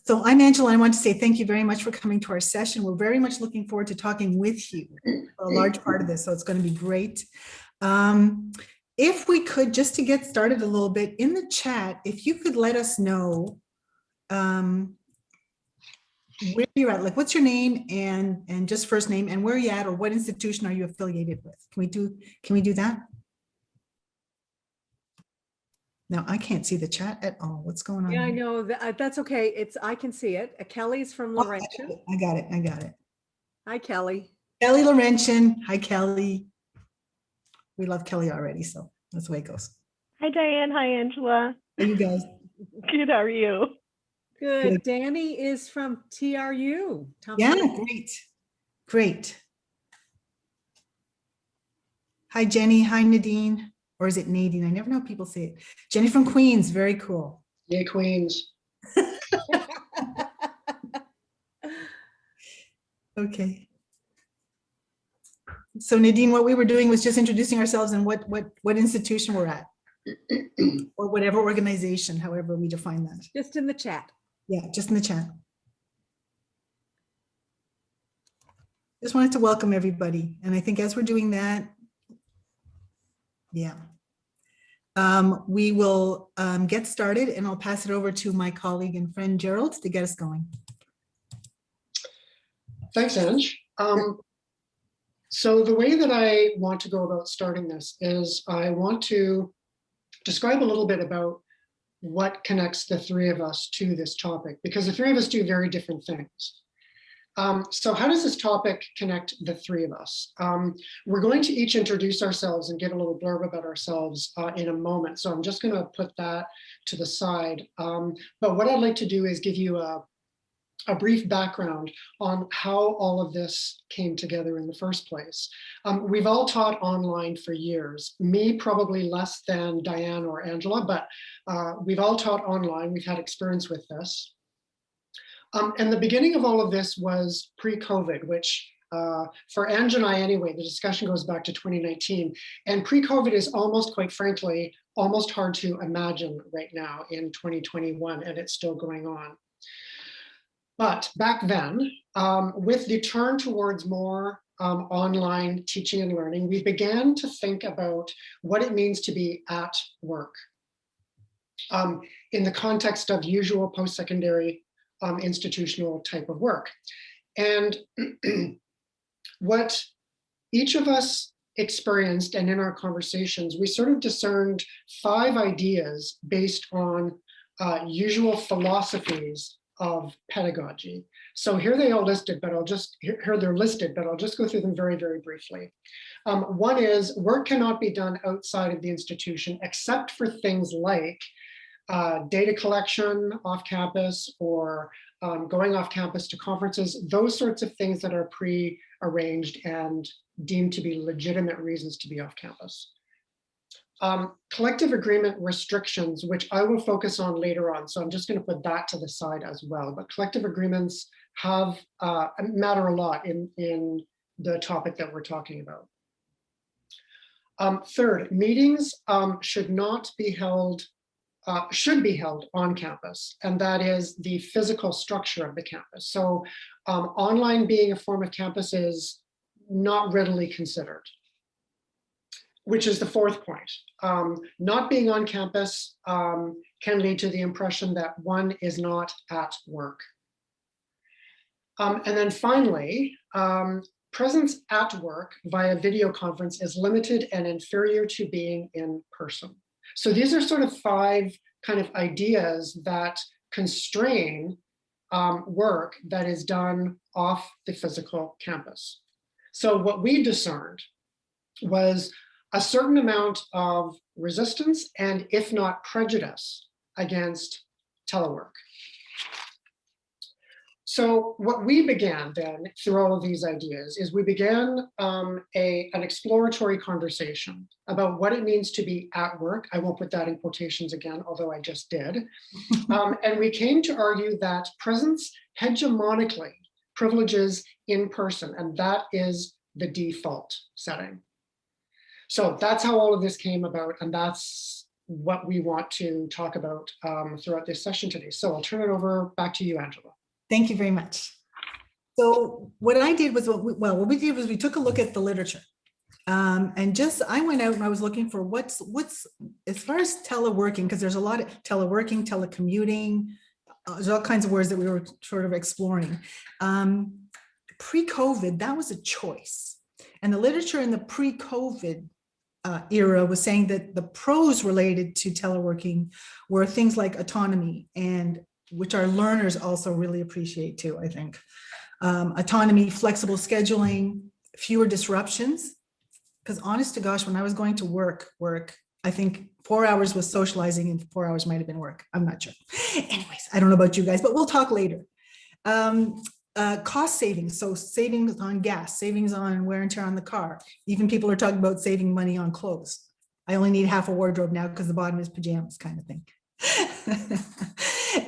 So I'm Angela. I want to say thank you very much for coming to our session. We're very much looking forward to talking with you for a large part of this, so it's going to be great. If we could, just to get started a little bit, in the chat, if you could let us know where you're at, like what's your name and just first name and where you're at, or what institution are you affiliated with? Can we do that? No, I can't see the chat at all. What's going on? Yeah, I know that's okay. I can see it. Kelly's from Laurentian. I got it. Hi, Kelly. Kelly Laurentian. Hi, Kelly. We love Kelly already, so that's the way it goes. Hi, Diane. Hi, Angela. How are you guys? Good. How are you? Good. Danny is from TRU. Yeah, great. Hi, Jenny. Hi, Nadine. Or is it Nadine? I never know how people say it. Jenny from Queens. Very cool. Yay, Queens. Okay. So Nadine, what we were doing was just introducing ourselves and what institution we're at, or whatever organization, however we define that. Just in the chat. Yeah, just in the chat. Just wanted to welcome everybody. And I think as we're doing that, yeah. We will get started, and I'll pass it over to my colleague and friend Gerald to get us going. Thanks, Ange. So the way that I want to go about starting this is I want to describe a little bit about what connects the three of us to this topic, because the three of us do very different things. So how does this topic connect the three of us? We're going to each introduce ourselves and give a little blurb about ourselves in a moment. So I'm just going to put that to the side. But what I'd like to do is give you a brief background on how all of this came together in the first place. We've all taught online for years. Me, probably less than Diane or Angela, but we've all taught online. We've had experience with this. And the beginning of all of this was pre-COVID, which for Ange and I anyway, the discussion goes back to 2019. And pre-COVID is almost, quite frankly, almost hard to imagine right now in 2021, and it's still going on. But back then, with the turn towards more online teaching and learning, we began to think about what it means to be at work in the context of usual post-secondary institutional type of work. And what each of us experienced, and in our conversations, we sort of discerned 5 ideas based on usual philosophies of pedagogy. So here they all listed, but here they're listed, but I'll just go through them very, very briefly. One is work cannot be done outside of the institution except for things like data collection off campus, or going off campus to conferences, those sorts of things that are pre-arranged and deemed to be legitimate reasons to be off campus. Collective agreement restrictions, which I will focus on later on, so I'm just going to put that to the side as well. But collective agreements have matter a lot in the topic that we're talking about. Third, meetings should be held on campus, and that is the physical structure of the campus. So online being a form of campus is not readily considered, which is the fourth point. Not being on campus can lead to the impression that one is not at work. And then finally, presence at work via video conference is limited and inferior to being in person. So these are sort of 5 kind of ideas that constrain work that is done off the physical campus. So what we discerned was a certain amount of resistance and, if not prejudice, against telework. So what we began then through all of these ideas is we began an exploratory conversation about what it means to be at work. I won't put that in quotations again, although I just did. And we came to argue that presence hegemonically privileges in person, and that is the default setting. So that's how all of this came about, and that's what we want to talk about throughout this session today. So I'll turn it over back to you, Angela. Thank you very much. So what I did was, what we did was we took a look at the literature. And just, I went out and I was looking for what's, as far as teleworking, because there's a lot of teleworking, telecommuting, there's all kinds of words that we were sort of exploring. Pre-COVID, that was a choice. And the literature in the pre-COVID era was saying that the pros related to teleworking were things like autonomy, and which our learners also really appreciate too, I think. Autonomy, flexible scheduling, fewer disruptions. Because honest to gosh, when I was going to work, I think 4 hours was socializing and 4 hours might have been work. I'm not sure. Anyways, I don't know about you guys, but we'll talk later. Cost savings, so savings on gas, savings on wear and tear on the car. Even people are talking about saving money on clothes. I only need half a wardrobe now because the bottom is pajamas kind of thing.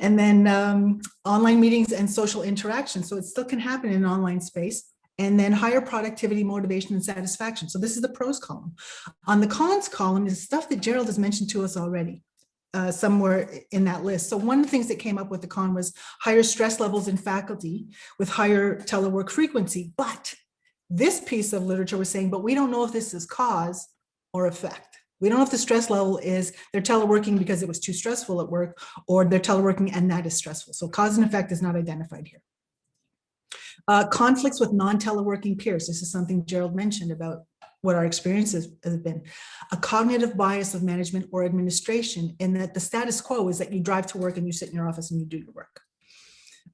And then online meetings and social interaction. So it still can happen in an online space. And then higher productivity, motivation, and satisfaction. So this is the pros column. On the cons column is stuff that Gerald has mentioned to us already, somewhere in that list. So one of the things that came up with the con was higher stress levels in faculty with higher telework frequency. But this piece of literature was saying, but we don't know if this is cause or effect. We don't know if the stress level is they're teleworking because it was too stressful at work, or they're teleworking and that is stressful. So cause and effect is not identified here. Conflicts with non-teleworking peers. This is something Gerald mentioned about what our experiences have been. A cognitive bias of management or administration, in that the status quo is that you drive to work and you sit in your office and you do your work.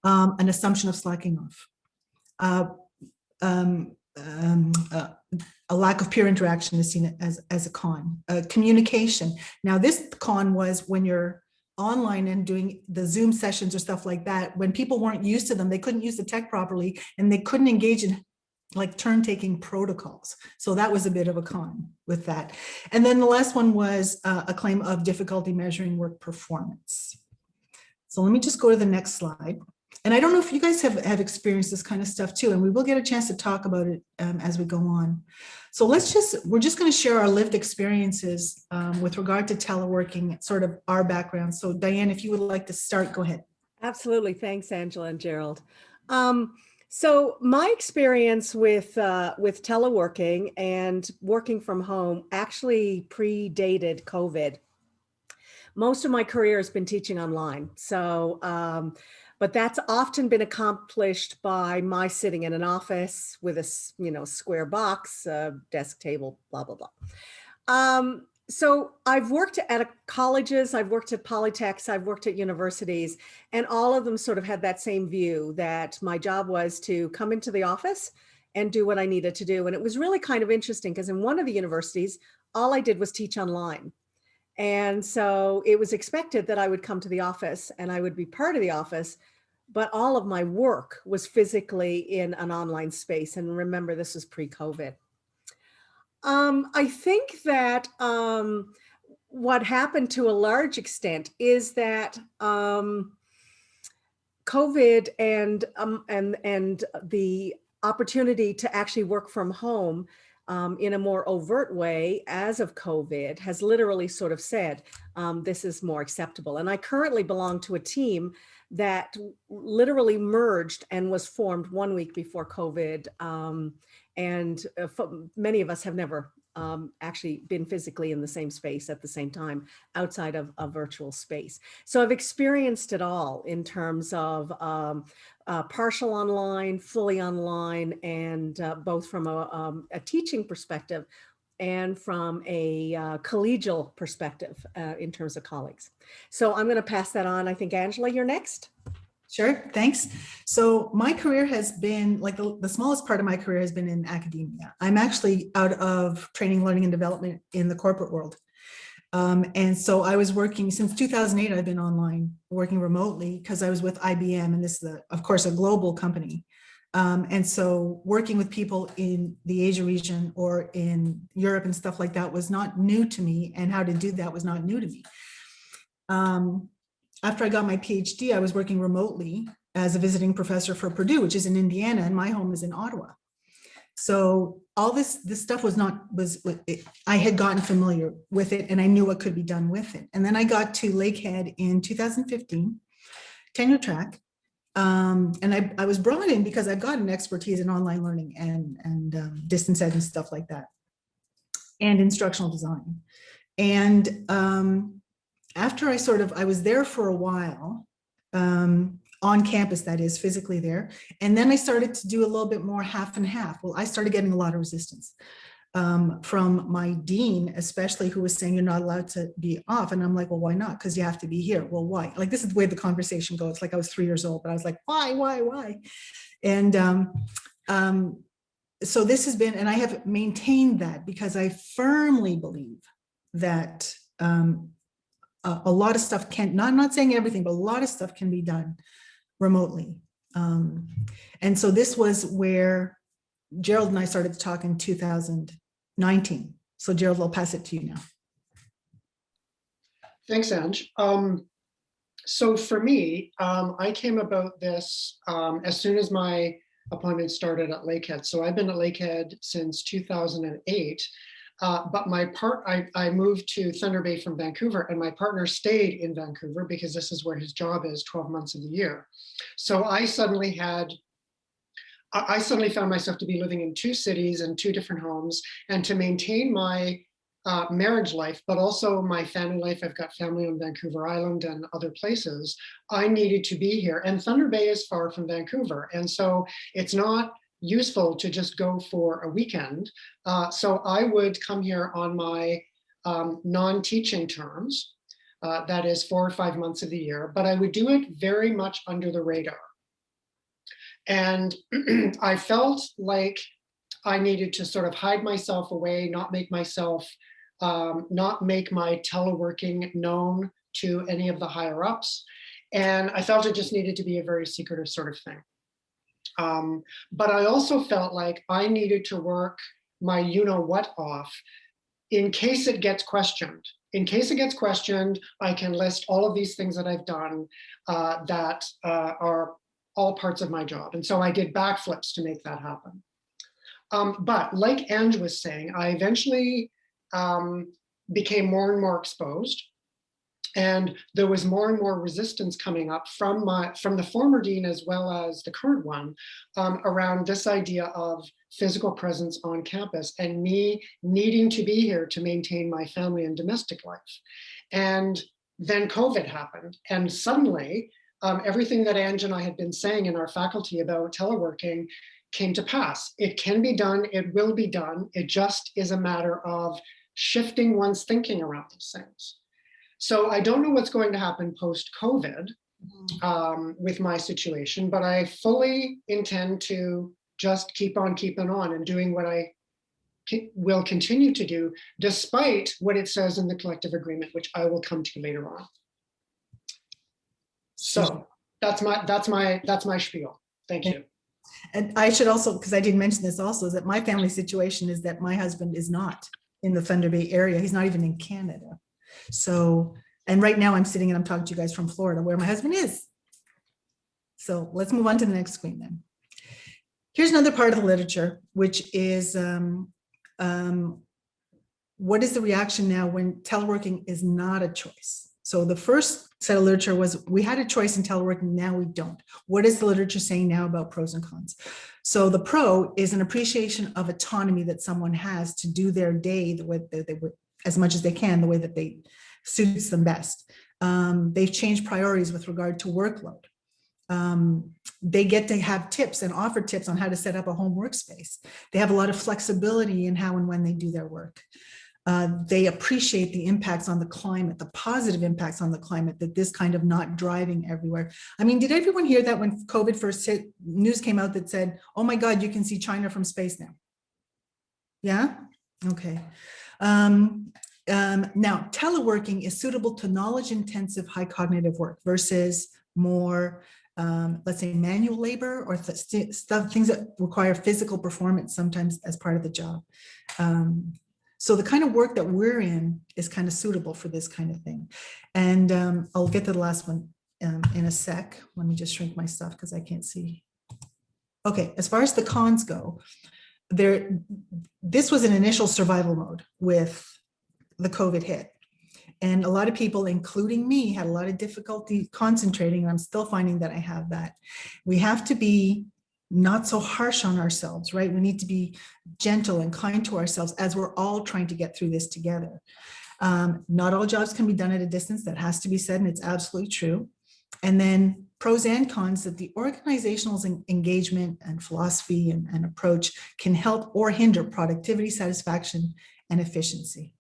An assumption of slacking off. A lack of peer interaction is seen as a con. Communication. Now this con was when you're online and doing the Zoom sessions or stuff like that, when people weren't used to them, they couldn't use the tech properly and they couldn't engage in like turn-taking protocols. So that was a bit of a con with that. And then the last one was a claim of difficulty measuring work performance. So let me just go to the next slide. And I don't know if you guys have experienced this kind of stuff too, and we will get a chance to talk about it as we go on. So we're just going to share our lived experiences with regard to teleworking, sort of our background. So Diane, if you would like to start, go ahead. Absolutely. Thanks, Angela and Gerald. So my experience with teleworking and working from home actually predated COVID. Most of my career has been teaching online. So, but that's often been accomplished by my sitting in an office with a square box, desk, table, blah, blah, blah. So I've worked at colleges, I've worked at polytechs, I've worked at universities, and all of them sort of had that same view that my job was to come into the office and do what I needed to do. And it was really kind of interesting because in one of the universities, all I did was teach online. And so it was expected that I would come to the office and I would be part of the office, but all of my work was physically in an online space. And remember, this was pre-COVID. I think that what happened to a large extent is that COVID and the opportunity to actually work from home in a more overt way as of COVID has literally sort of said, this is more acceptable. And I currently belong to a team that literally merged and was formed 1 week before COVID. And many of us have never actually been physically in the same space at the same time outside of a virtual space. So I've experienced it all in terms of partial online, fully online, and both from a teaching perspective and from a collegial perspective in terms of colleagues. So I'm going to pass that on. I think, Angela, you're next. Sure, thanks. So my career has been, like the smallest part of my career has been in academia. I'm actually out of training, learning, and development in the corporate world. And so I was working since 2008, I've been online, working remotely because I was with IBM, and this is, of course, a global company. And so working with people in the Asia region or in Europe and stuff like that was not new to me, and how to do that was not new to me. After I got my PhD, I was working remotely as a visiting professor for Purdue, which is in Indiana, and my home is in Ottawa. So all this stuff I had gotten familiar with it and I knew what could be done with it. And then I got to Lakehead in 2015, tenure track. And I was brought in because I've got an expertise in online learning and distance ed and stuff like that, and instructional design. And after I was there for a while, on campus, that is, physically there. And then I started to do a little bit more half and half. Well, I started getting a lot of resistance from my dean, especially, who was saying you're not allowed to be off. And I'm like, well, why not? Because you have to be here. Well, why? Like, this is the way the conversation goes. Like, I was 3 years old, but I was like, why? And so this has been, and I have maintained that because I firmly believe that a lot of stuff I'm not saying everything, but a lot of stuff can be done remotely. And so this was where Gerald and I started to talk in 2019. So Gerald, I'll pass it to you now. Thanks, Ange. So for me, I came about this as soon as my appointment started at Lakehead. So I've been at Lakehead since 2008. But I moved to Thunder Bay from Vancouver, and my partner stayed in Vancouver because this is where his job is 12 months of the year. So I suddenly found myself to be living in 2 cities and 2 different homes, and to maintain my marriage life, but also my family life. I've got family on Vancouver Island and other places. I needed to be here, and Thunder Bay is far from Vancouver. And so it's not useful to just go for a weekend. So I would come here on my non-teaching terms, that is 4 or 5 months of the year, but I would do it very much under the radar. And I felt like I needed to sort of hide myself away, not make my teleworking known to any of the higher ups. And I felt it just needed to be a very secretive sort of thing. But I also felt like I needed to work my you-know-what off in case it gets questioned. In case it gets questioned, I can list all of these things that I've done that are all parts of my job. And so I did backflips to make that happen. But like Ange was saying, I eventually became more and more exposed. And there was more and more resistance coming up from the former dean as well as the current one around this idea of physical presence on campus and me needing to be here to maintain my family and domestic life. And then COVID happened, and suddenly everything that Ange and I had been saying in our faculty about teleworking came to pass. It can be done, it will be done. It just is a matter of shifting one's thinking around these things. So I don't know what's going to happen post-COVID with my situation, but I fully intend to just keep on keeping on and doing what I will continue to do, despite what it says in the collective agreement, which I will come to later on. So that's my spiel. Thank you. And I should also, because I didn't mention this also, is that my family situation is that my husband is not in the Thunder Bay area. He's not even in Canada. So, and right now I'm sitting and I'm talking to you guys from Florida, where my husband is. So let's move on to the next screen then. Here's another part of the literature, which is what is the reaction now when teleworking is not a choice? So the first set of literature was we had a choice in teleworking, now we don't. What is the literature saying now about pros and cons? So the pro is an appreciation of autonomy that someone has to do their day the way they would, as much as they can, the way that they suits them best. They've changed priorities with regard to workload. They get to have tips and offer tips on how to set up a home workspace. They have a lot of flexibility in how and when they do their work. They appreciate the impacts on the climate, the positive impacts on the climate that this kind of not driving everywhere. I mean, did everyone hear that when COVID first hit, news came out that said, oh my God, you can see China from space now? Yeah? Okay. Now, teleworking is suitable to knowledge-intensive, high cognitive work versus more, let's say, manual labor or things that require physical performance sometimes as part of the job. So the kind of work that we're in is kind of suitable for this kind of thing. And I'll get to the last one in a sec. Let me just shrink my stuff because I can't see. Okay, as far as the cons go, this was an initial survival mode with the COVID hit. And a lot of people, including me, had a lot of difficulty concentrating. And I'm still finding that I have that. We have to be not so harsh on ourselves, right? We need to be gentle and kind to ourselves as we're all trying to get through this together. Not all jobs can be done at a distance. That has to be said, and it's absolutely true. And then pros and cons that the organizational engagement and philosophy and approach can help or hinder productivity, satisfaction, and efficiency.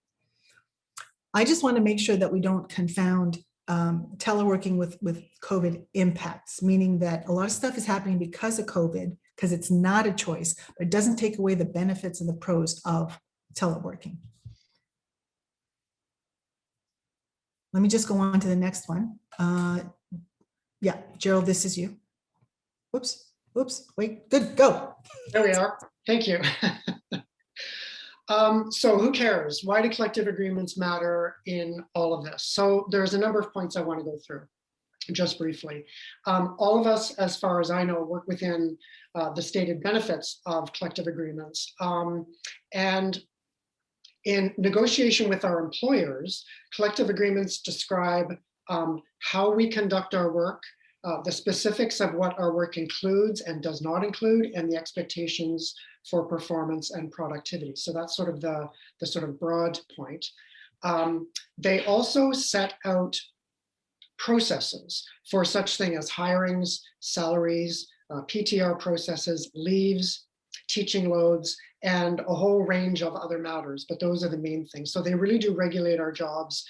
I just want to make sure that we don't confound teleworking with COVID impacts, meaning that a lot of stuff is happening because of COVID, because it's not a choice, but it doesn't take away the benefits and the pros of teleworking. Let me just go on to the next one. Yeah, Gerald, this is you. Whoops, wait, good, go. There we are. Thank you. So who cares? Why do collective agreements matter in all of this? So there's a number of points I want to go through just briefly. All of us, as far as I know, work within the stated benefits of collective agreements. And in negotiation with our employers, collective agreements describe how we conduct our work, the specifics of what our work includes and does not include, and the expectations for performance and productivity. So that's sort of the sort of broad point. They also set out processes for such thing as hirings, salaries, PTR processes, leaves, teaching loads, and a whole range of other matters, but those are the main things. So they really do regulate our jobs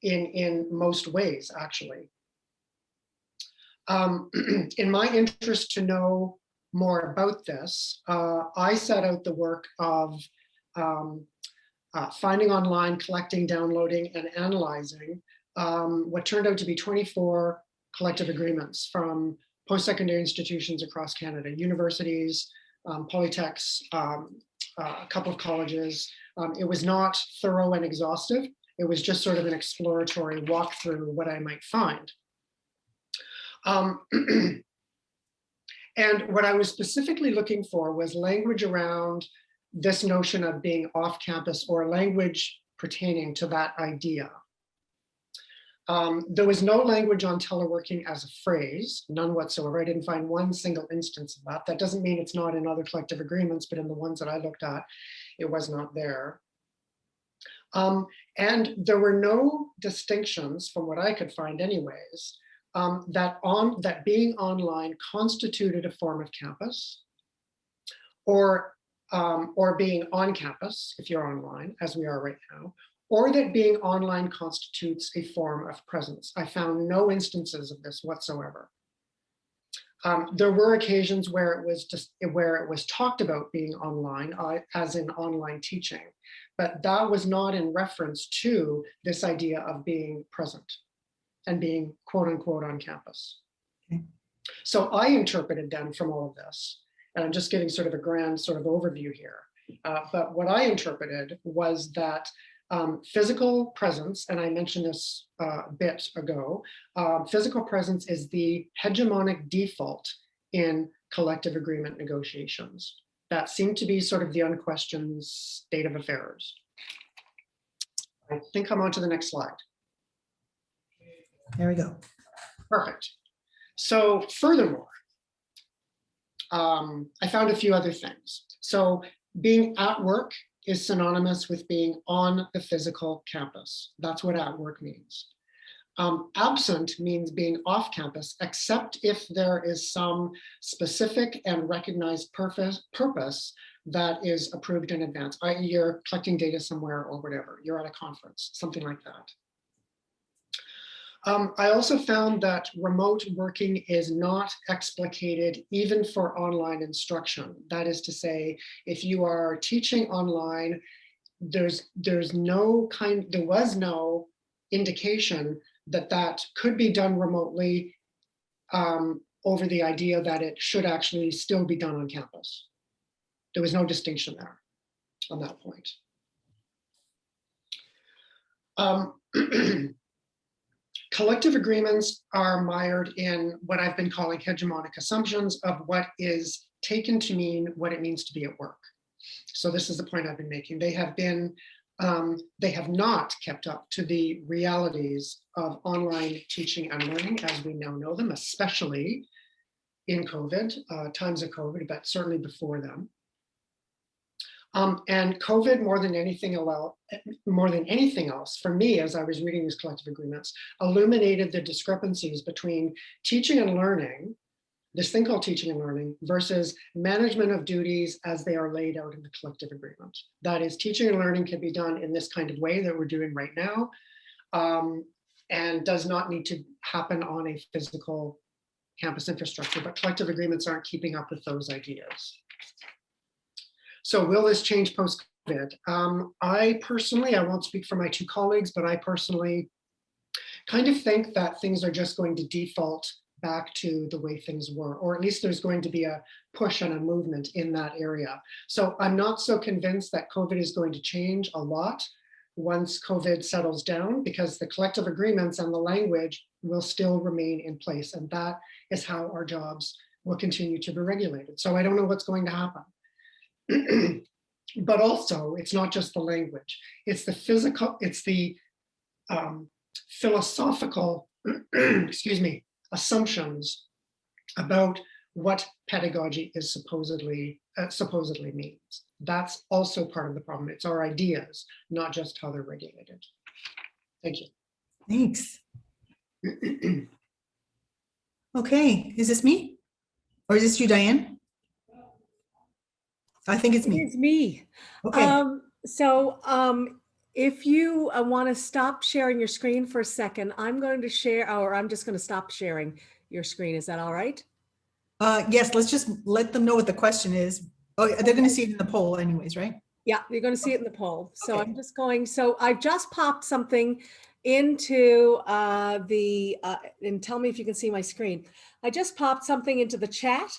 in most ways, actually. In my interest to know more about this, I set out the work of finding online, collecting, downloading, and analyzing what turned out to be 24 collective agreements from post-secondary institutions across Canada, universities, polytechs, a couple of colleges. It was not thorough and exhaustive. It was just sort of an exploratory walk through what I might find. And what I was specifically looking for was language around this notion of being off campus, or language pertaining to that idea. There was no language on teleworking as a phrase, none whatsoever. I didn't find one single instance of that. That doesn't mean it's not in other collective agreements, but in the ones that I looked at, it was not there. And there were no distinctions, from what I could find anyways, that being online constituted a form of campus, or being on campus, if you're online, as we are right now, or that being online constitutes a form of presence. I found no instances of this whatsoever. There were occasions where it was talked about being online, as in online teaching, but that was not in reference to this idea of being present and being quote unquote on campus. Okay. So I interpreted then from all of this, and I'm just giving sort of a grand sort of overview here, but what I interpreted was that physical presence, and I mentioned this a bit ago, physical presence is the hegemonic default in collective agreement negotiations. That seemed to be sort of the unquestioned state of affairs. I think I'm on to the next slide. There we go. Perfect. So furthermore, I found a few other things. So being at work is synonymous with being on the physical campus. That's what at work means. Absent means being off campus, except if there is some specific and recognized purpose that is approved in advance, i.e. you're collecting data somewhere or whatever, you're at a conference, something like that. I also found that remote working is not explicated even for online instruction. That is to say, if you are teaching online, there was no indication that could be done remotely over the idea that it should actually still be done on campus. There was no distinction there on that point. collective agreements are mired in what I've been calling hegemonic assumptions of what is taken to mean what it means to be at work. So this is the point I've been making. They have not kept up to the realities of online teaching and learning as we now know them, especially in COVID, times of COVID, but certainly before them. And COVID, more than anything else, for me, as I was reading these collective agreements, illuminated the discrepancies between teaching and learning, this thing called teaching and learning, versus management of duties as they are laid out in the collective agreement. That is, teaching and learning can be done in this kind of way that we're doing right now, and does not need to happen on a physical campus infrastructure, but collective agreements aren't keeping up with those ideas. So will this change post-COVID? I personally, I won't speak for my two colleagues, but I personally kind of think that things are just going to default back to the way things were, or at least there's going to be a push and a movement in that area. So I'm not so convinced that COVID is going to change a lot once COVID settles down, because the collective agreements and the language will still remain in place. And that is how our jobs will continue to be regulated. So I don't know what's going to happen. But also, it's not just the language, it's the physical, it's the philosophical, excuse me, assumptions about what pedagogy is supposedly means. That's also part of the problem. It's our ideas, not just how they're regulated. Thank you. Thanks. Okay, is this me? Or is this you, Diane? I think it's me. It's me. Okay. If you want to stop sharing your screen for a second, I'm going to share, or I'm just going to stop sharing your screen. Is that all right? Yes, let's just let them know what the question is. Oh, they're going to see it in the poll anyways, right? Yeah, you're going to see it in the poll. So Okay. I'm just going, so I just popped something into and tell me if you can see my screen. I just popped something into the chat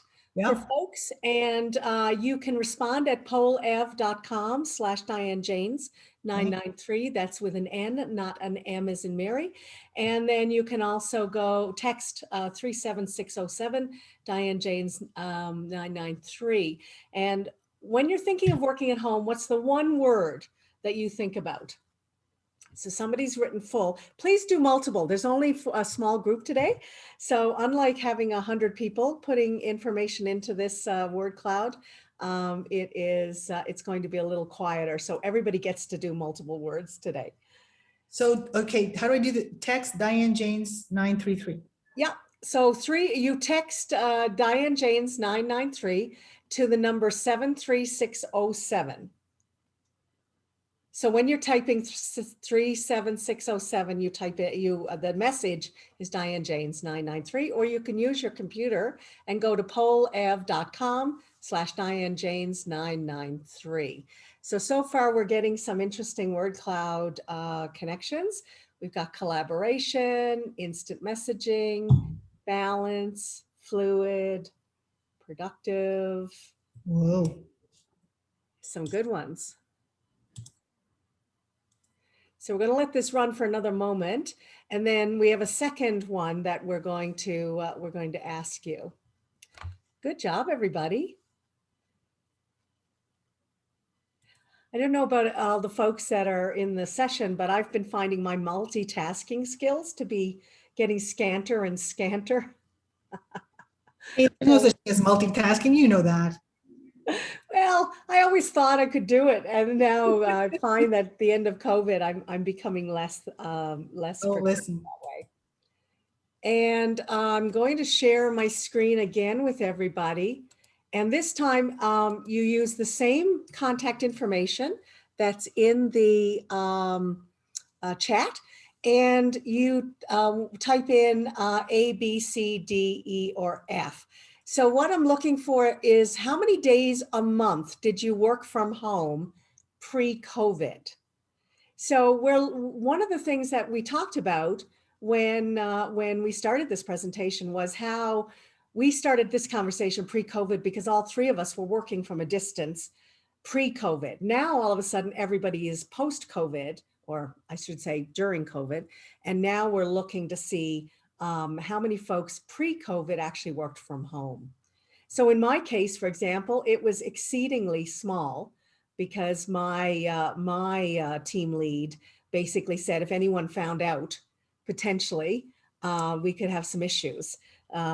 for folks, and you can respond at pollev.com/DianeJanes993. That's with an N, not an M as in Mary. And then you can also go text 37607 Diane Janes 993. And when you're thinking of working at home, what's the one word that you think about? So somebody's written full. Please do multiple. There's only a small group today. So unlike having 100 people putting information into this word cloud, it's going to be a little quieter. So everybody gets to do multiple words today. So, okay, how do I do the text? Diane Janes 933. Yeah. So you text Diane Janes 993 to the number 73607. So when you're typing 37607, you type it, the message is Diane Janes 993, or you can use your computer and go to pollev.com/Diane Janes 993. So far we're getting some interesting word cloud connections. We've got collaboration, instant messaging, balance, fluid, productive. Whoa. Some good ones. So we're going to let this run for another moment, and then we have a second one that we're going to ask you. Good job, everybody. I don't know about all the folks that are in the session, but I've been finding my multitasking skills to be getting scanter and scanter. Hey, there's no such thing as multitasking, you know that. Well, I always thought I could do it, and now I find that at the end of COVID, I'm becoming less Oh, listen listen. that way. And I'm going to share my screen again with everybody. And this time you use the same contact information that's in the chat, and you type in A, B, C, D, E, or F. So what I'm looking for is how many days a month did you work from home pre-COVID? So one of the things that we talked about when we started this presentation was how we started this conversation pre-COVID because all three of us were working from a distance pre-COVID. Now, all of a sudden, everybody is post-COVID or I should say during COVID. And now we're looking to see how many folks pre-COVID actually worked from home. So in my case, for example, it was exceedingly small because my team lead basically said if anyone found out, potentially, we could have some issues.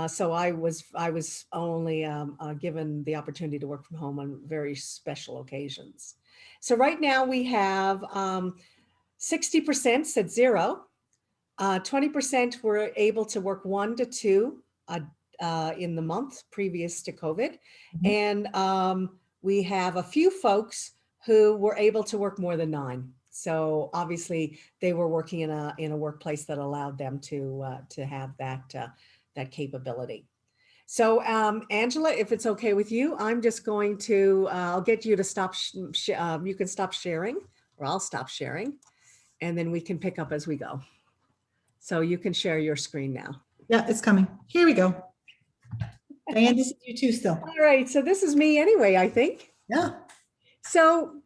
So I was only given the opportunity to work from home on very special occasions. So right now we have 60% said 0, 20% were able to work 1 to 2 in the month previous to COVID. Mhm. And we have a few folks who were able to work more than 9. So obviously they were working in a workplace that allowed them to have that capability. So Angela, if it's okay with you, I'm just going to, I'll get you to stop, you can stop sharing, or I'll stop sharing, and then we can pick up as we go. So you can share your screen now. Yeah, it's coming. Here we go. Diane, this is you too still. All right, so this is me anyway, I think. Yeah. So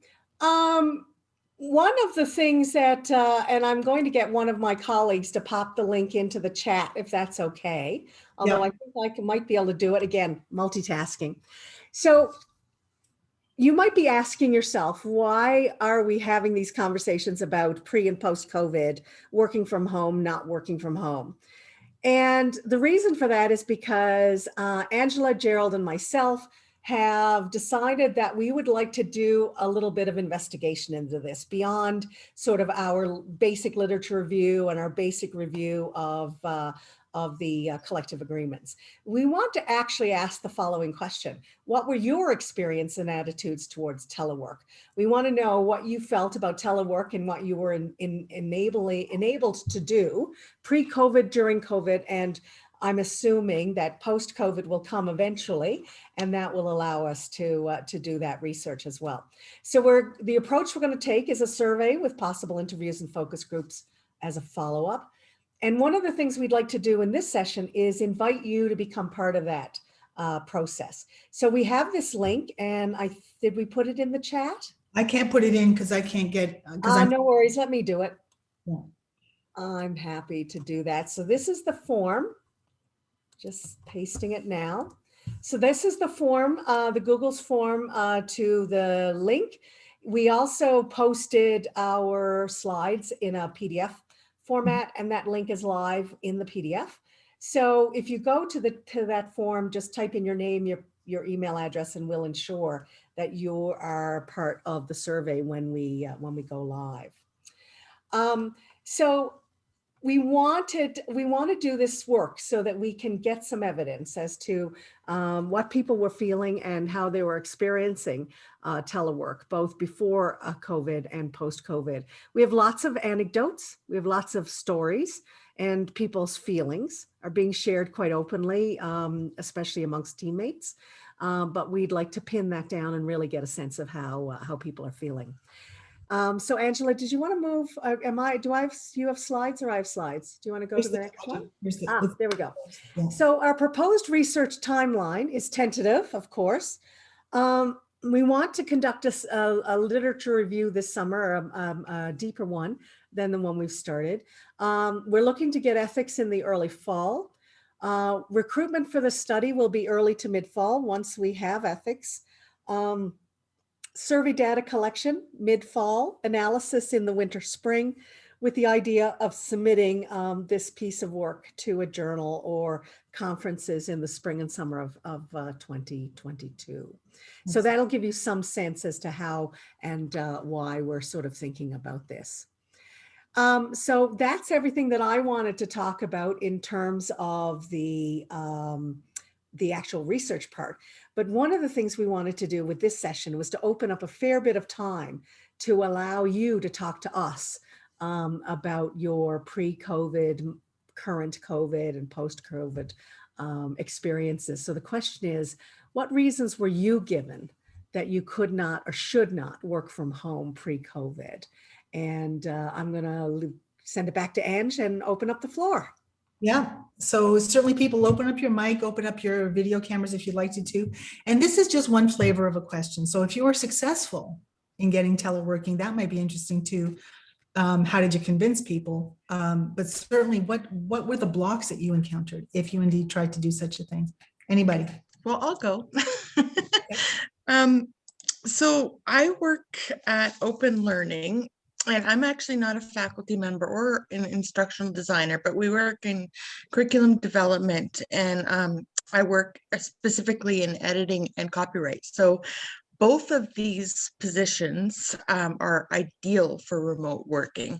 one of the things that, and I'm going to get one of my colleagues to pop the link into the chat if that's okay, although Yeah. I think I might be able to do it again, multitasking. So you might be asking yourself, why are we having these conversations about pre and post COVID, working from home, not working from home? And the reason for that is because Angela, Gerald, and myself have decided that we would like to do a little bit of investigation into this beyond sort of our basic literature review and our basic review of the collective agreements. We want to actually ask the following question. What were your experience and attitudes towards telework? We want to know what you felt about telework and what you were enabled to do pre-COVID, during COVID, and I'm assuming that post-COVID will come eventually, and that will allow us to do that research as well. So the approach we're going to take is a survey with possible interviews and focus groups as a follow-up. And one of the things we'd like to do in this session is invite you to become part of that process. So we have this link, and did we put it in the chat? I can't put it in because I can't get, because I'm. No worries, let me do it. Yeah. I'm happy to do that. So this is the form, just pasting it now. So this is the form, the Google's form to the link. We also posted our slides in a PDF format, and that link is live in the PDF. So if you go to that form, just type in your name, your email address, and we'll ensure that you are part of the survey when we go live. So we want to do this work so that we can get some evidence as to what people were feeling and how they were experiencing telework, both before COVID and post-COVID. We have lots of anecdotes, we have lots of stories, and people's feelings are being shared quite openly, especially amongst teammates. But we'd like to pin that down and really get a sense of how people are feeling. So Angela, did you want to move? You have slides or I have slides? Do you want to go to the next one? There we go. Yeah. So our proposed research timeline is tentative, of course. We want to conduct a literature review this summer, a deeper one than the one we've started. We're looking to get ethics in the early fall. Recruitment for the study will be early to mid-fall once we have ethics. Survey data collection mid-fall, analysis in the winter, spring, with the idea of submitting this piece of work to a journal or conferences in the spring and summer of 2022. So that'll give you some sense as to how and why we're sort of thinking about this. So that's everything that I wanted to talk about in terms of the actual research part. But one of the things we wanted to do with this session was to open up a fair bit of time to allow you to talk to us about your pre-COVID, current COVID, and post-COVID experiences. So the question is, what reasons were you given that you could not or should not work from home pre-COVID? And I'm going to send it back to Ange and open up the floor. Yeah, so certainly people open up your mic, open up your video cameras if you'd like to. And this is just one flavor of a question. So if you were successful in getting teleworking, that might be interesting too. How did you convince people? But certainly, what were the blocks that you encountered if you indeed tried to do such a thing? Anybody? Well, I'll go. So I work at Open Learning, and I'm actually not a faculty member or an instructional designer, but we work in curriculum development, and I work specifically in editing and copyright. So both of these positions are ideal for remote working.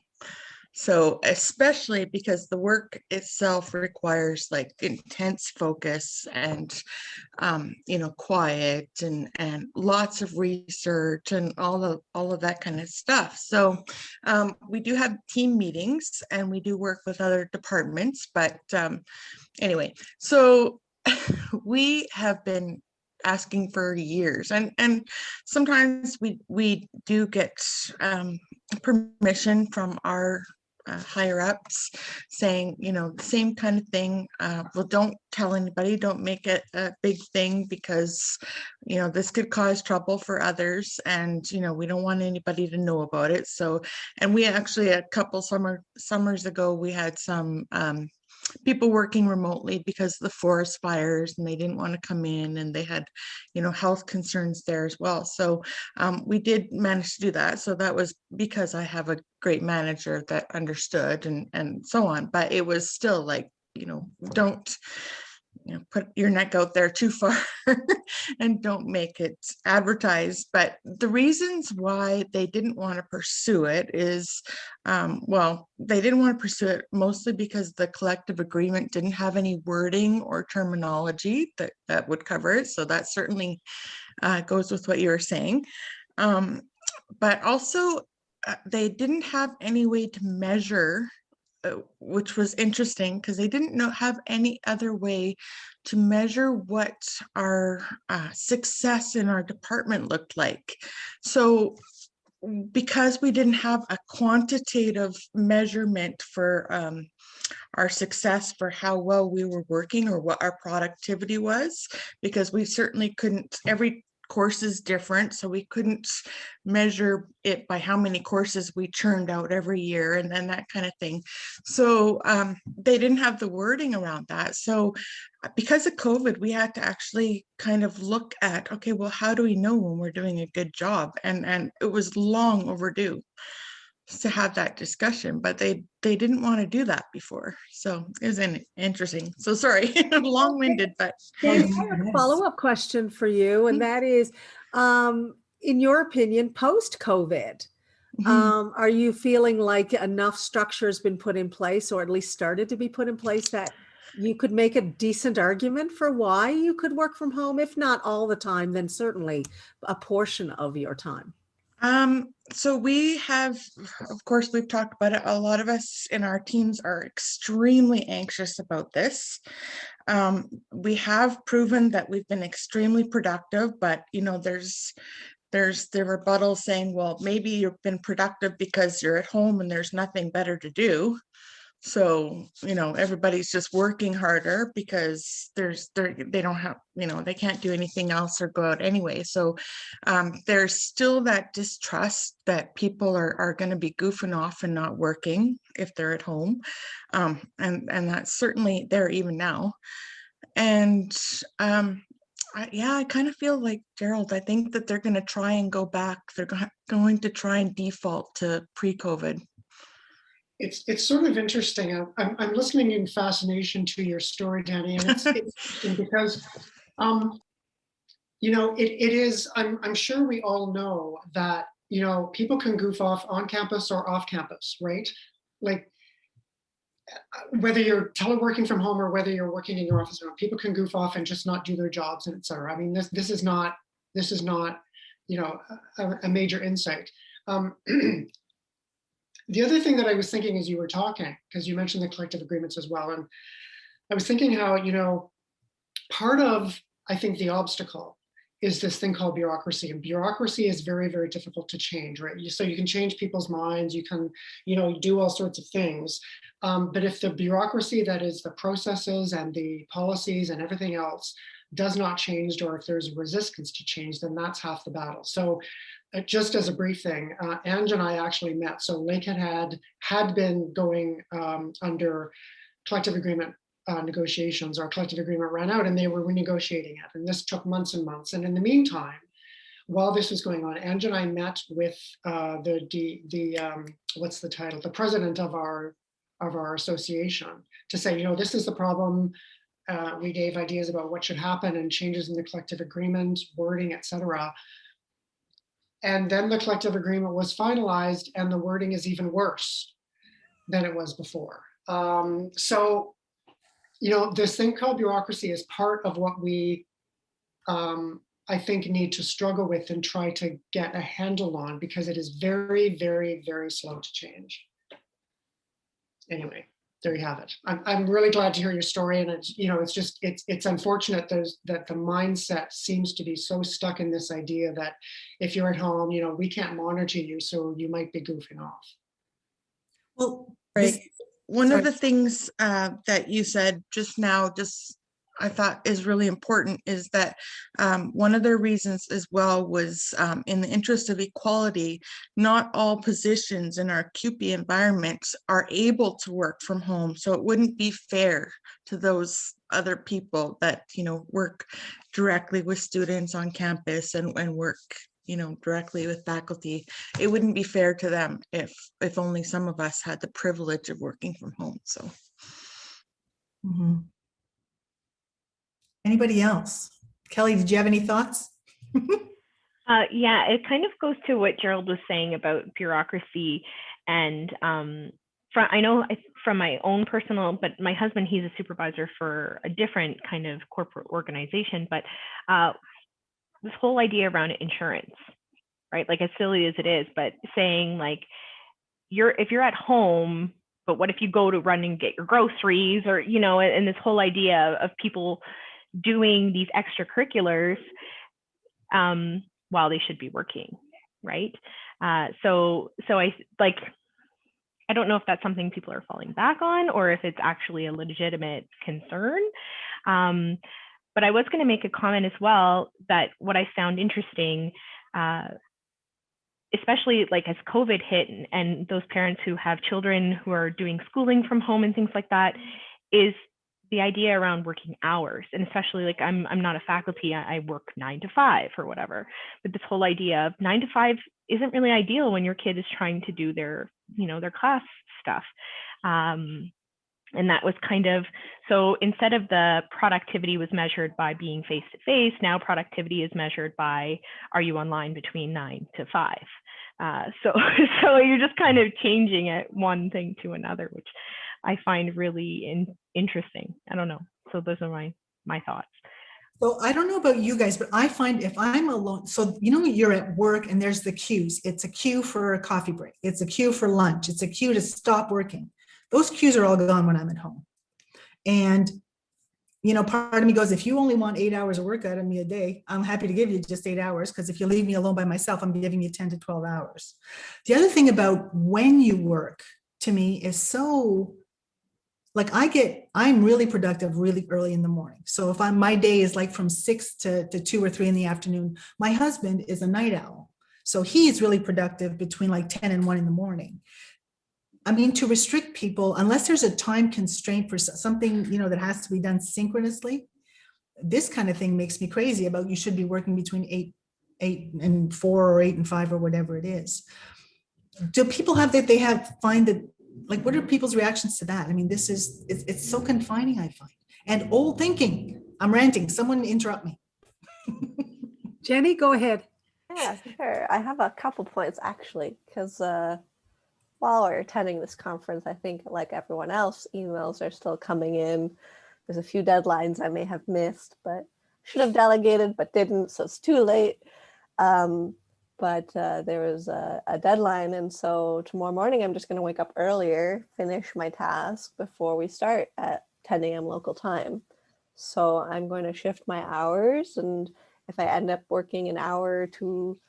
So especially because the work itself requires like intense focus and quiet and lots of research and all of that kind of stuff. So we do have team meetings and we do work with other departments, but anyway, so we have been asking for years, and sometimes we do get permission from our higher ups saying, the same kind of thing. Well, don't tell anybody, don't make it a big thing because, this could cause trouble for others. And, we don't want anybody to know about it. So, and we actually, a couple summers ago, we had some people working remotely because of the forest fires and they didn't want to come in, and they had health concerns there as well. So we did manage to do that. So that was because I have a great manager that understood and so on, but it was still like, don't put your neck out there too far and don't make it advertised. But the reasons why they didn't want to pursue it is, they didn't want to pursue it mostly because the collective agreement didn't have any wording or terminology that would cover it. So that certainly goes with what you were saying. But also they didn't have any way to measure, which was interesting because they didn't have any other way to measure what our success in our department looked like. So because we didn't have a quantitative measurement for our success, for how well we were working or what our productivity was, because we certainly couldn't, every course is different, so we couldn't measure it by how many courses we churned out every year and then that kind of thing. So they didn't have the wording around that. So because of COVID, we had to actually kind of look at, okay, well, how do we know when we're doing a good job? And it was long overdue to have that discussion, but they didn't want to do that before. So it was interesting. So sorry, long-winded, but Dave, I have a follow-up question for you, and that is, in your opinion, post-COVID, are you feeling like enough structure has been put in place, or at least started to be put in place, that you could make a decent argument for why you could work from home, if not all the time, then certainly a portion of your time? So we have, of course, we've talked about it. A lot of us in our teams are extremely anxious about this. We have proven that we've been extremely productive, but there's the rebuttal saying, well, maybe you've been productive because you're at home and there's nothing better to do. So, everybody's just working harder because they don't have, they can't do anything else or go out anyway. So there's still that distrust that people are going to be goofing off and not working if they're at home. And that's certainly there even now. And I kind of feel like Gerald, I think that they're going to try and go back. They're going to try and default to pre-COVID. It's sort of interesting. I'm listening in fascination to your story, Danny, and it's interesting because, it is. I'm sure we all know that people can goof off on campus or off campus, right? Like whether you're teleworking from home or whether you're working in your office, people can goof off and just not do their jobs and et cetera. I mean, this is not a major insight. The other thing that I was thinking as you were talking, because you mentioned the collective agreements as well, and I was thinking how, part of, I think, the obstacle is this thing called bureaucracy, and bureaucracy is very, very difficult to change, right? So you can change people's minds, you can, do all sorts of things, but if the bureaucracy, that is the processes and the policies and everything else, does not change, or if there's resistance to change, then that's half the battle. So just as a brief thing, Ange and I actually met. So Lakehead had been going under collective agreement negotiations. Our collective agreement ran out and they were renegotiating it. And this took months and months. And in the meantime, while this was going on, Ange and I met with what's the title? The president of our association to say, you know, this is the problem. We gave ideas about what should happen and changes in the collective agreement, wording, etc. And then the collective agreement was finalized and the wording is even worse than it was before. So, you know, this thing called bureaucracy is part of what we, I think, need to struggle with and try to get a handle on, because it is very, very, very slow to change. Anyway, there you have it. I'm really glad to hear your story, and it's, you know, it's just, it's unfortunate that the mindset seems to be so stuck in this idea that if you're at home, you know, we can't monitor you, so you might be goofing off. Well, Right. One sorry. of the things that you said just now, I thought is really important, is that one of the reasons as well was in the interest of equality, not all positions in our CUPE environments are able to work from home. So it wouldn't be fair to those other people that, you know, work directly with students on campus and work, you know, directly with faculty. It wouldn't be fair to them if only some of us had the privilege of working from home. So. Mhm. Anybody else? Kelly, did you have any thoughts? Yeah, it kind of goes to what Gerald was saying about bureaucracy. And I know from my own personal, but my husband, he's a supervisor for a different kind of corporate organization. But this whole idea around insurance, right? Like, as silly as it is, but saying like, if you're at home, but what if you go to run and get your groceries, or, you know, and this whole idea of people doing these extracurriculars while they should be working, right? So I like, I don't know if that's something people are falling back on, or if it's actually a legitimate concern. But I was going to make a comment as well, that what I found interesting, especially like as COVID hit, and those parents who have children who are doing schooling from home and things like that, is the idea around working hours. And especially like, I'm not a faculty, I work 9 to 5 or whatever, but this whole idea of 9 to 5 isn't really ideal when your kid is trying to do their, you know, their class stuff. And that was kind of, so instead of the productivity was measured by being face to face, now productivity is measured by, are you online between 9 to 5? So you're just kind of changing it one thing to another, which I find really interesting. I don't know. So those are my thoughts. So I don't know about you guys, but I find if I'm alone, so you know, you're at work and there's the cues. It's a cue for a coffee break. It's a cue for lunch. It's a cue to stop working. Those cues are all gone when I'm at home. And, you know, part of me goes, if you only want 8 hours of work out of me a day, I'm happy to give you just 8 hours, because if you leave me alone by myself, I'm giving you 10 to 12 hours. The other thing about when you work, to me, is so, like, I'm really productive really early in the morning. So if my day is like from 6 to 2 or 3 in the afternoon, my husband is a night owl. So he's really productive between like 10 and 1 in the morning. I mean, to restrict people, unless there's a time constraint for something, you know, that has to be done synchronously, this kind of thing makes me crazy about you should be working between 8 and 4 or 8 and 5 or whatever it is. Do people have that? Find that, like, what are people's reactions to that? I mean, it's so confining, I find, and old thinking. I'm ranting. Someone interrupt me. Jenny, go ahead. Yeah, sure. I have a couple points actually, because while we're attending this conference, I think like everyone else, emails are still coming in. There's a few deadlines I may have missed, but should have delegated, but didn't, so it's too late. But there was a deadline, and so tomorrow morning I'm just going to wake up earlier, finish my task before we start at 10 a.m. local time. So I'm going to shift my hours, and if I end up working an hour or two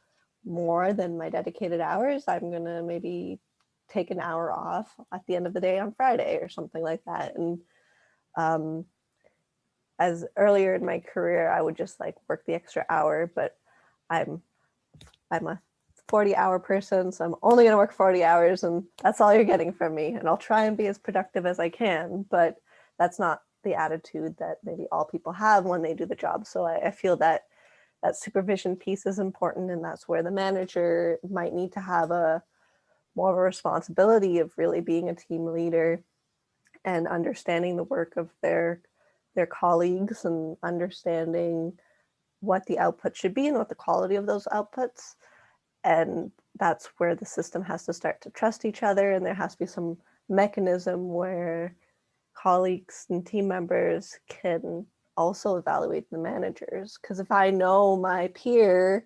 more than my dedicated hours, I'm going to maybe take an hour off at the end of the day on Friday or something like that. And as earlier in my career, I would just like work the extra hour, but I'm a 40-hour person, so I'm only going to work 40 hours and that's all you're getting from me. And I'll try and be as productive as I can, but that's not the attitude that maybe all people have when they do the job. So I feel that that supervision piece is important, and that's where the manager might need to have a more of a responsibility of really being a team leader and understanding the work of their colleagues and understanding what the output should be and what the quality of those outputs. And that's where the system has to start to trust each other, and there has to be some mechanism where colleagues and team members can also evaluate the managers. Because if I know my peer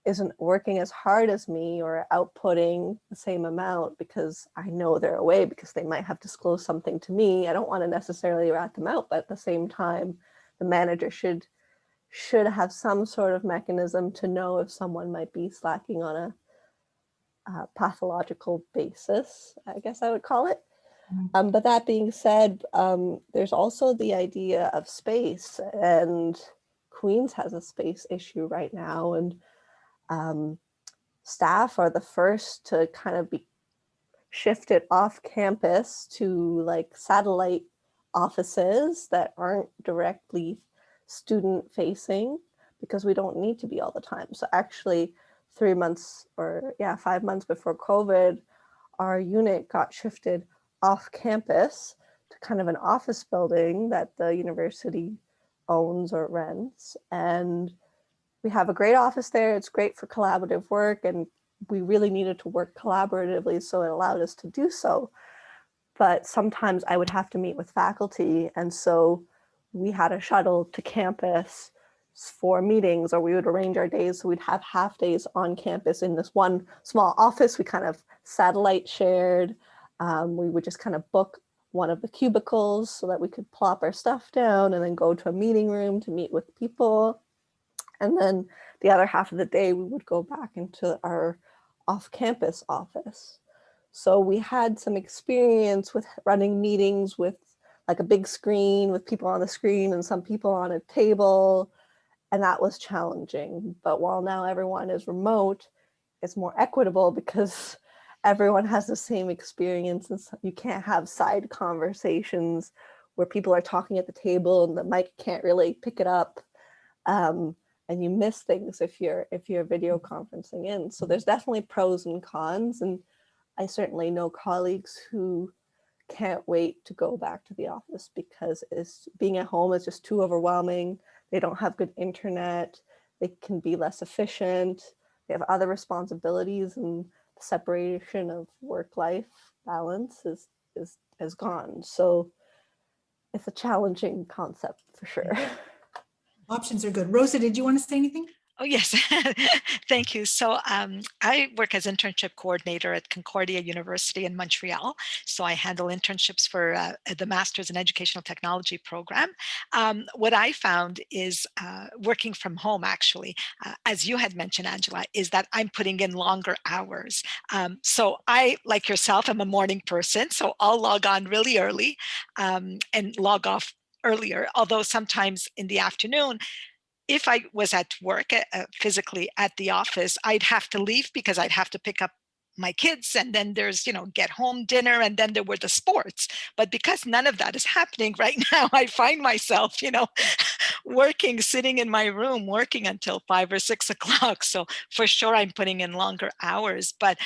isn't working as hard as me or outputting the same amount because I know they're away because they might have disclosed something to me, I don't want to necessarily rat them out, but at the same time, the manager should have some sort of mechanism to know if someone might be slacking on a pathological basis, I guess I would call it. But that being said, there's also the idea of space, and Queens has a space issue right now, and staff are the first to kind of be shifted off campus to like satellite offices that aren't directly student facing, because we don't need to be all the time. So actually 5 months before COVID, our unit got shifted off campus to kind of an office building that the university owns or rents. And we have a great office there. It's great for collaborative work, and we really needed to work collaboratively, so it allowed us to do so. But sometimes I would have to meet with faculty, and so we had a shuttle to campus for meetings, or we would arrange our days so we'd have half days on campus in this one small office we kind of satellite shared. We would just kind of book one of the cubicles so that we could plop our stuff down and then go to a meeting room to meet with people. And then the other half of the day, we would go back into our off-campus office. So we had some experience with running meetings with like a big screen with people on the screen and some people on a table. And that was challenging. But while now everyone is remote, it's more equitable because everyone has the same experience. And so you can't have side conversations where people are talking at the table and the mic can't really pick it up. And you miss things if you're video conferencing in. So there's definitely pros and cons. And I certainly know colleagues who can't wait to go back to the office because being at home is just too overwhelming. They don't have good internet. They can be less efficient. They have other responsibilities, and the separation of work-life balance is gone. So it's a challenging concept for sure. Options are good. Rosa, did you want to say anything? Oh, yes. Thank you. So I work as internship coordinator at Concordia University in Montreal. So I handle internships for the Master's in Educational Technology program. What I found is working from home, actually, as you had mentioned, Angela, is that I'm putting in longer hours. So I, like yourself, am a morning person. So I'll log on really early and log off earlier, although sometimes in the afternoon, if I was at work physically at the office, I'd have to leave because I'd have to pick up my kids, and then there's, get home dinner, and then there were the sports. But because none of that is happening right now, I find myself, working, sitting in my room, working until 5 or 6 o'clock. So for sure, I'm putting in longer hours. But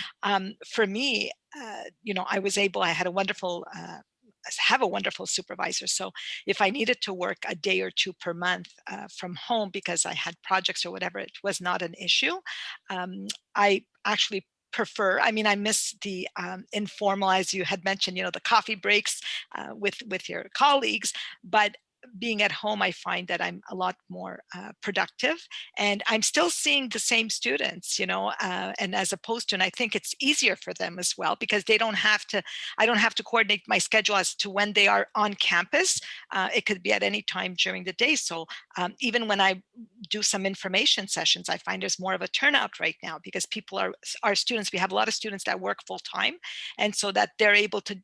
for me, I had a wonderful have a wonderful supervisor. So if I needed to work a day or two per month from home because I had projects or whatever, it was not an issue. I actually I miss the informal, as you had mentioned, the coffee breaks with your colleagues, but being at home, I find that I'm a lot more productive, and I'm still seeing the same students, and as opposed to, and I think it's easier for them as well because I don't have to coordinate my schedule as to when they are on campus. It could be at any time during the day. So Even when I do some information sessions, I find there's more of a turnout right now because people are students. We have a lot of students that work full time, and so that they're able to,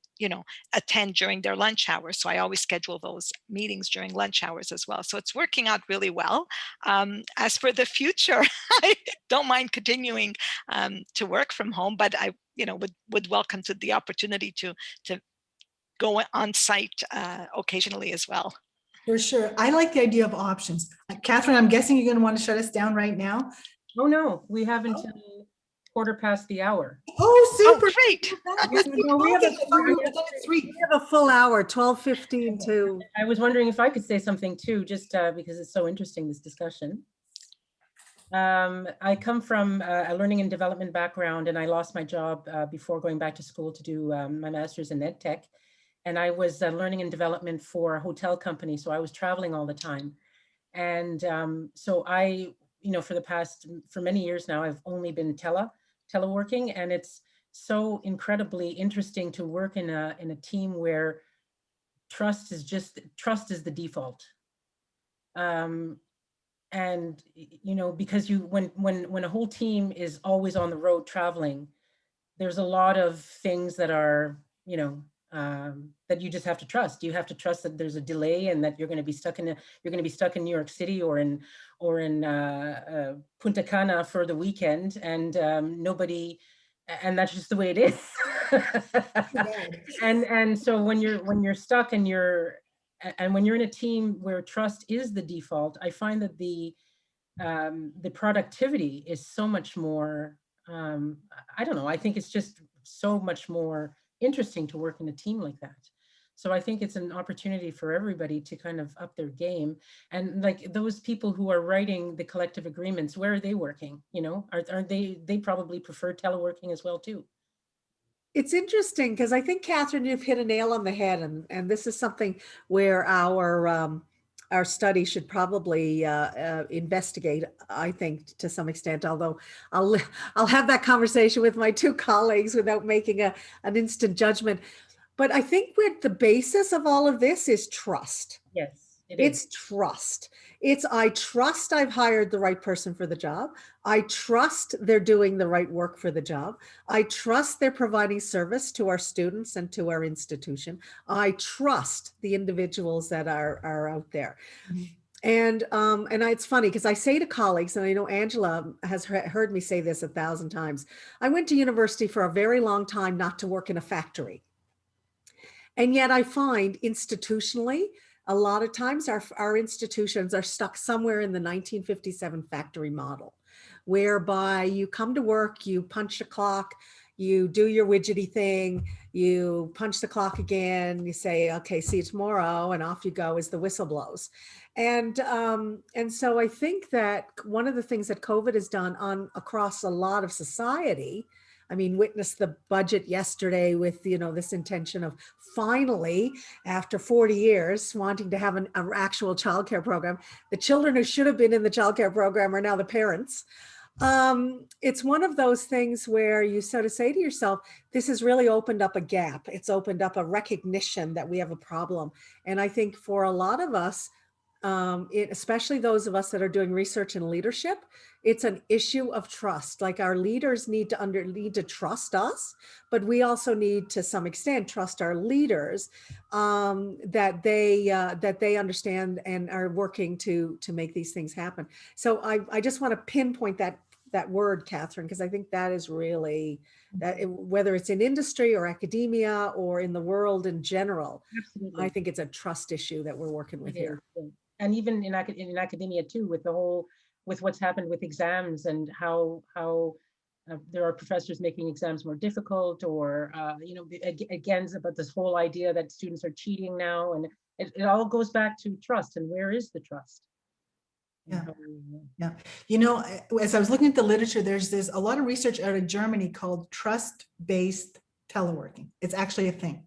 attend during their lunch hours. So I always schedule those meetings during lunch hours as well. So it's working out really well. As for the future, I don't mind continuing to work from home, but I, would welcome to the opportunity to go on site occasionally as well. For sure. I like the idea of options. Catherine, I'm guessing you're going to want to shut us down right now. Oh, no, we have until quarter past the hour. Oh, super. Oh, great. We have a full hour, 12:15 to. I was wondering if I could say something too, just because it's so interesting, this discussion. I come from a learning and development background, and I lost my job before going back to school to do my master's in ed tech. And I was learning and development for a hotel company. So I was traveling all the time. And so I, for many years now, I've only been teleworking. And it's so incredibly interesting to work in a team where trust is the default. And, because when a whole team is always on the road traveling, there's a lot of things that are, that you just have to trust. You have to trust that there's a delay and that you're going to be stuck in New York City or in Punta Cana for the weekend, and and that's just the way it is. and so when you're stuck and when you're in a team where trust is the default, I find that the productivity is so much more. I don't know. I think it's just so much more interesting to work in a team like that. So I think it's an opportunity for everybody to kind of up their game. And like those people who are writing the collective agreements, where are they working? Aren't they probably prefer teleworking as well too? It's interesting because I think, Catherine, you've hit a nail on the head, and this is something where our study should probably investigate, I think, to some extent, although I'll have that conversation with my two colleagues without making an instant judgment. But I think what the basis of all of this is trust. Yes, it's trust. I trust I've hired the right person for the job. I trust they're doing the right work for the job. I trust they're providing service to our students and to our institution. I trust the individuals that are out there. Mm-hmm. And it's funny because I say to colleagues, and I know Angela has heard me say this 1,000 times, I went to university for a very long time not to work in a factory. And yet I find institutionally, a lot of times our institutions are stuck somewhere in the 1957 factory model, whereby you come to work, you punch the clock, you do your widgety thing, you punch the clock again, you say, okay, see you tomorrow, and off you go as the whistle blows. And so I think that one of the things that COVID has done across a lot of society, I mean, witness the budget yesterday with, this intention of finally, after 40 years, wanting to have an actual childcare program. The children who should have been in the childcare program are now the parents. It's one of those things where you sort of say to yourself, this has really opened up a gap. It's opened up a recognition that we have a problem. And I think for a lot of us, especially those of us that are doing research and leadership, it's an issue of trust. Like our leaders need to trust us, but we also need to some extent trust our leaders, that they understand and are working to make these things happen. So I just want to pinpoint that word, Catherine, because I think that is really whether it's in industry or academia or in the world in general. Absolutely. I think it's a trust issue that we're working with here. And even in academia too, with what's happened with exams and how there are professors making exams more difficult, or again about this whole idea that students are cheating now, and it all goes back to trust. And where is the trust? Yeah. As I was looking at the literature, there's a lot of research out of Germany called trust-based teleworking. It's actually a thing.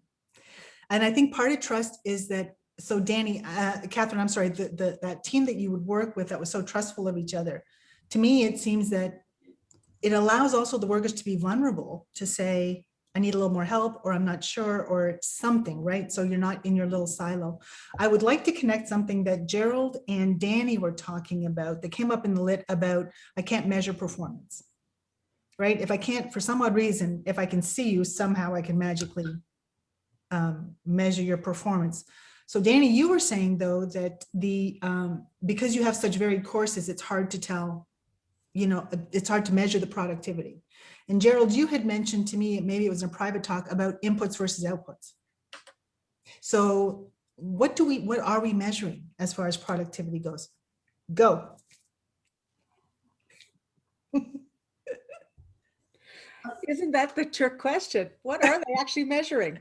And I think part of trust is that, so Danny, Catherine, I'm sorry, that team that you would work with that was so trustful of each other, to me, it seems that it allows also the workers to be vulnerable, to say, I need a little more help, or I'm not sure, or something, right? So you're not in your little silo. I would like to connect something that Gerald and Danny were talking about that came up in the lit about I can't measure performance, right? If I can't, for some odd reason, if I can see you, somehow I can magically measure your performance. So Danny, you were saying though that because you have such varied courses, it's hard to tell, it's hard to measure the productivity. And Gerald, you had mentioned to me, maybe it was in a private talk, about inputs versus outputs. So what are we measuring as far as productivity goes? Go. Isn't that the trick question? What are they actually measuring?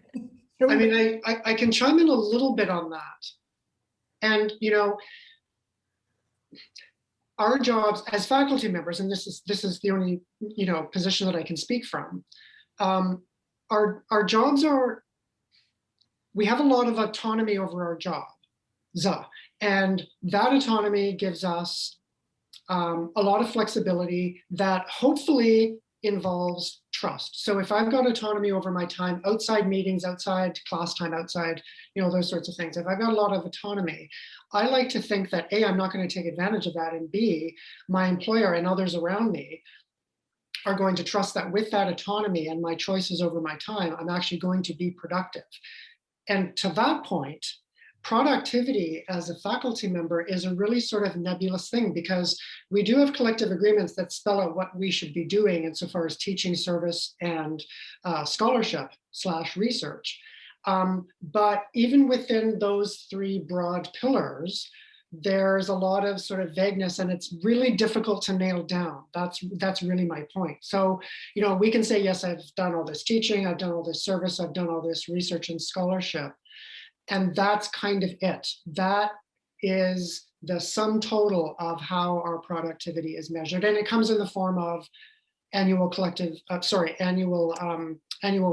I mean, I can chime in a little bit on that. And, our jobs as faculty members, and this is the only, position that I can speak from, our jobs are, we have a lot of autonomy over our job. And that autonomy gives us a lot of flexibility that hopefully involves trust. So if I've got autonomy over my time outside meetings, outside class time, outside, those sorts of things, if I've got a lot of autonomy, I like to think that A, I'm not going to take advantage of that, and B, my employer and others around me are going to trust that with that autonomy and my choices over my time, I'm actually going to be productive. And to that point, productivity as a faculty member is a really sort of nebulous thing, because we do have collective agreements that spell out what we should be doing insofar as teaching, service, and scholarship/research. But even within those three broad pillars, there's a lot of sort of vagueness, and it's really difficult to nail down. That's really my point. So, we can say, yes, I've done all this teaching, I've done all this service, I've done all this research and scholarship. And that's kind of it. That is the sum total of how our productivity is measured. And it comes in the form of annual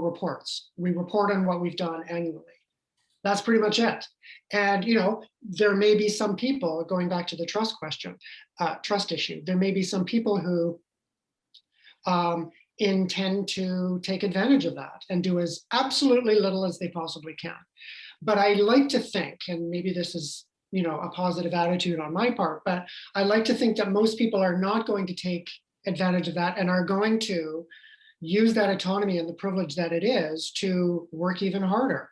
reports. We report on what we've done annually. That's pretty much it. And, there may be some people, going back to the trust question, trust issue, there may be some people who intend to take advantage of that and do as absolutely little as they possibly can. But I like to think, and maybe this is, a positive attitude on my part, but I like to think that most people are not going to take advantage of that and are going to use that autonomy and the privilege that it is to work even harder,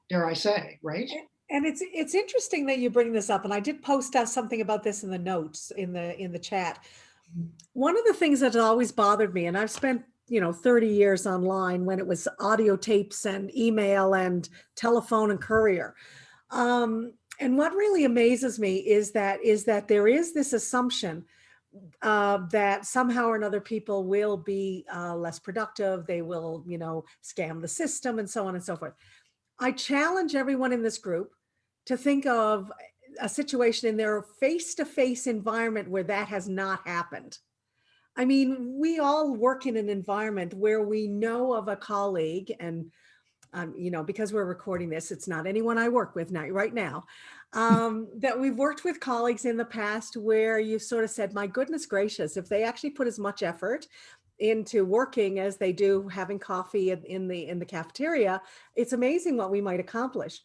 dare I say, right? And it's interesting that you bring this up, and I did post something about this in the notes in the chat. One of the things that always bothered me, and I've spent 30 years online when it was audio tapes and email and telephone and courier. And what really amazes me is that there is this assumption that somehow or another people will be less productive. They will, scam the system and so on and so forth. I challenge everyone in this group to think of a situation in their face-to-face environment where that has not happened. I mean, we all work in an environment where we know of a colleague, and because we're recording this, it's not anyone I work with right now, that we've worked with colleagues in the past where you sort of said, my goodness gracious, if they actually put as much effort into working as they do having coffee in the cafeteria, it's amazing what we might accomplish.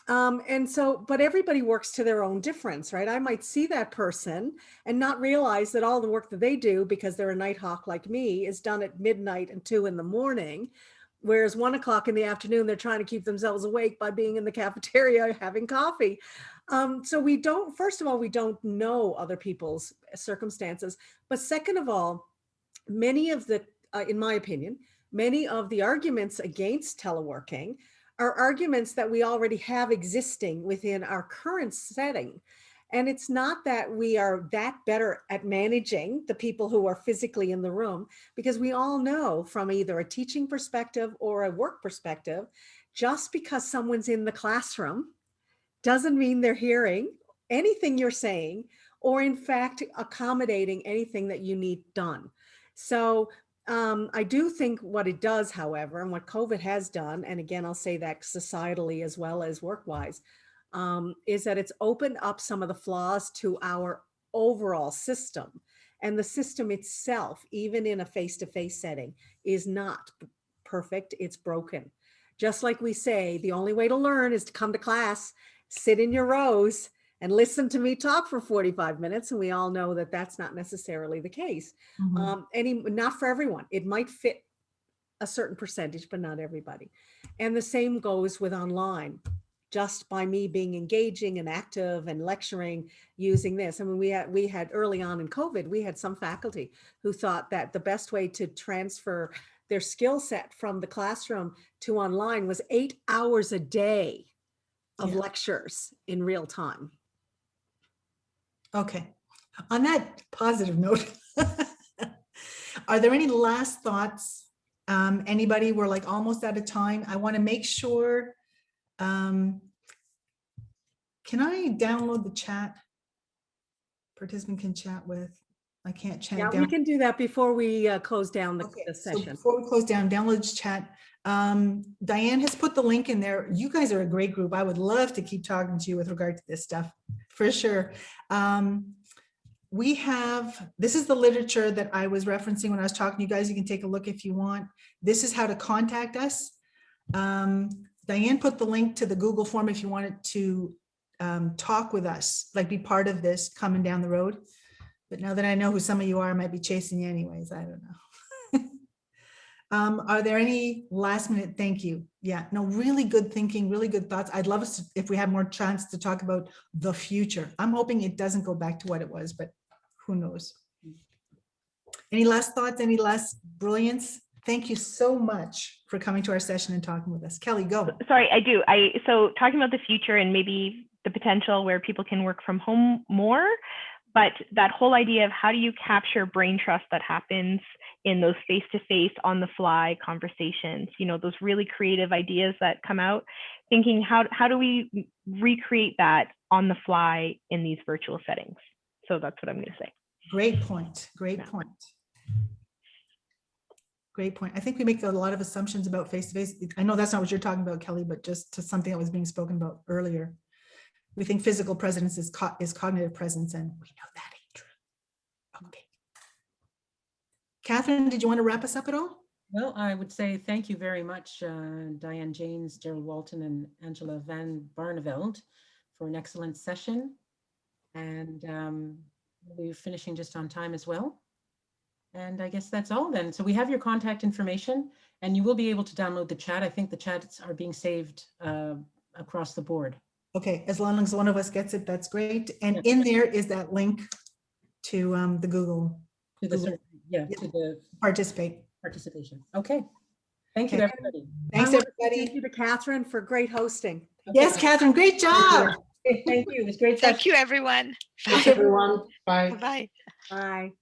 But everybody works to their own difference, right? I might see that person and not realize that all the work that they do, because they're a night hawk like me, is done at midnight and 2 a.m. Whereas 1 o'clock in the afternoon, they're trying to keep themselves awake by being in the cafeteria having coffee. So first of all, we don't know other people's circumstances. But second of all, in my opinion, many of the arguments against teleworking are arguments that we already have existing within our current setting. And it's not that we are that better at managing the people who are physically in the room, because we all know from either a teaching perspective or a work perspective, just because someone's in the classroom doesn't mean they're hearing anything you're saying, or in fact, accommodating anything that you need done. So I do think what it does, however, and what COVID has done, and again, I'll say that societally as well as work-wise, is that it's opened up some of the flaws to our overall system. And the system itself, even in a face-to-face setting, is not perfect, it's broken. Just like we say, the only way to learn is to come to class, sit in your rows, and listen to me talk for 45 minutes. And we all know that that's not necessarily the case. Not for everyone. It might fit a certain percentage, but not everybody. And the same goes with online. Just by me being engaging and active and lecturing using this. I mean, we had early on in COVID, we had some faculty who thought that the best way to transfer their skill set from the classroom to online was 8 hours a day of lectures in real time. Okay. On that positive note, are there any last thoughts? Anybody? We're like almost out of time. I want to make sure. Can I download the chat? Participant can chat with. I can't chat Yeah, down. we can do that before we close down the So session. before we close down, download chat. Diane has put the link in there. You guys are a great group. I would love to keep talking to you with regard to this stuff, for sure. This is the literature that I was referencing when I was talking to you guys. You can take a look if you want. This is how to contact us. Diane put the link to the Google form if you wanted to talk with us, like be part of this coming down the road. But now that I know who some of you are, I might be chasing you anyways. I don't know. Are there any last minute? Thank you. Yeah, no, really good thinking, really good thoughts. I'd love us to, if we have more chance to talk about the future. I'm hoping it doesn't go back to what it was, but who knows? Any last thoughts? Any last brilliance? Thank you so much for coming to our session and talking with us. Kelly, go. Sorry, I do. So talking about the future and maybe the potential where people can work from home more, but that whole idea of how do you capture brain trust that happens in those face-to-face, on-the-fly conversations, you know, those really creative ideas that come out, thinking how do we recreate that on the fly in these virtual settings? So that's what I'm going to say. Great point. Great point. Great point. I think we make a lot of assumptions about face-to-face. I know that's not what you're talking about, Kelly, but just to something that was being spoken about earlier. We think physical presence is cognitive presence, and we know that ain't true. Okay. Catherine, did you want to wrap us up at all? Well, I would say thank you very much, Diane Janes, Gerald Walton, and Angela Van Barneveld for an excellent session. And we're finishing just on time as well. And I guess that's all then. So we have your contact information, and you will be able to download the chat. I think the chats are being saved across the board. Okay, as long as one of us gets it, that's great. And in there is that link to the Google. To the participation. Okay. Thank you, everybody. Thanks, everybody. Thank you to Catherine for great hosting. Okay. Yes, Catherine, great job. Thank you. It was great. Thank you, everyone. Thanks, everyone. Bye. Bye. Bye.